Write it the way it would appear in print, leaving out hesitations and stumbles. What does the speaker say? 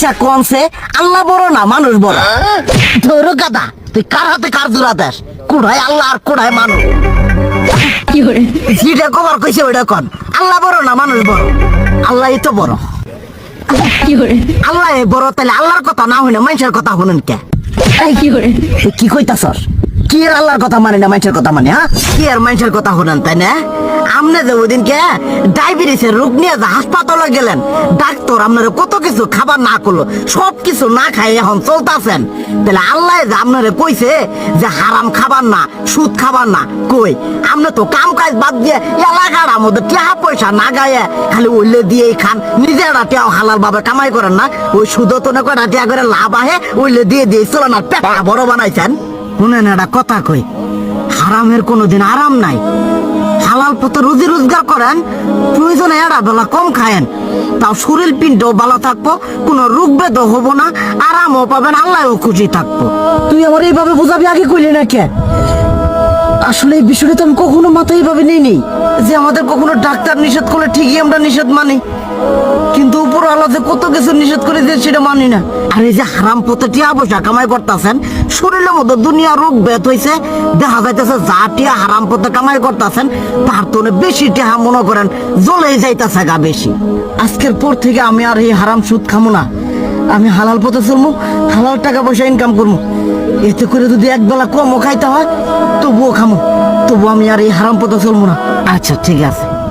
আচ্ছা কোনছে আল্লাহ বড় না মানুষ বড়? ধরো গাদা, তুই কার হাতে কার জোড়া দেশ? কুড়াই আল্লাহ আর কুড়াই মানুষ। যেটা কবার কইছে ওইটা কন। আল্লাহ বড় না মানুষ বড়? আল্লাহই তো বড়। আল্লাহ বড়, তাহলে আল্লাহর কথা না হইলে মানুষের কথা শুনেন কে? তুই কি কইতাছস? কি আর আল্লাহর কথা মানে না মানুষের কথা মানে? হ্যাঁ, কি আর মানুষের কথা শুনেন তাই না? আমনে যে ওই দিনকে ডায়াবেটিসের রোগ নিয়ে যে হাসপাতালে গেলেন, ডাক্তার আপনার কত কিছু খাবার না করলো, সব কিছু না খাই এখন চলতেছেন। তাহলে আল্লাহ যে আপনারে কইছে যে হারাম খাবার না, সুদ খাবার না, কই আপনি তো কাম কাজ বাদ দিয়ে এলাকার মধ্যে টাকা পয়সা না গায়ে খালি ওইলে দিয়েই খান, নিজেরা টিয়াও হালাল ভাবে কামাই করেন না, ওই সুদ তো না কয়টা টিয়া করে লাভ আহে ওইলে দিয়ে দিয়ে চলেন আর পেটা বড় বানাইছেন। শুনেন একটা কথা কই, হারামের কোনোদিন আরাম নাই। হালাল পথে রুজি রোজগার করেন, প্রয়োজনে এরা বেলা কম খায়েন, তাও শরীর পিণ্ডও ভালো থাকবো, কোনো রোগ বেদও হবো না, আরামও পাবেন, আল্লাহও খুশি থাকবো। তুই আমার এইভাবে বুঝাবি আগে কইলি না কে? আসলে এই বিষয়টা তো আমি কখনো মাথায় এইভাবে নিইনি যে আমাদের কখনো ডাক্তার নিষেধ করলে ঠিকই আমরা নিষেধ মানি, কিন্তু উপর আল্লাহ যে কত কিছু নিষেধ করে দিয়ে সেটা মানি না। আর এই যে হারাম পথে টিয়া পয়সা কামাই করতেছেন, শরীরের মধ্যে দুনিয়া রোগ বেত হয়েছে, দেখা যাইতেছে যা টিয়া হারাম পথে কামাই করতেছেন তার তো বেশি টিয়া মনে করেন জ্বলেই যাইতেছে গা বেশি। আজকের পর থেকে আমি আর এই হারাম সুদ খামো না, আমি হালাল পথে চলবো, হালাল টাকা পয়সা ইনকাম করবো। এতে করে যদি একবেলা কমও খাইতে হয় তবুও খামো, তবু আমি আর এই হারাম পথে চলবো না। আচ্ছা ঠিক আছে।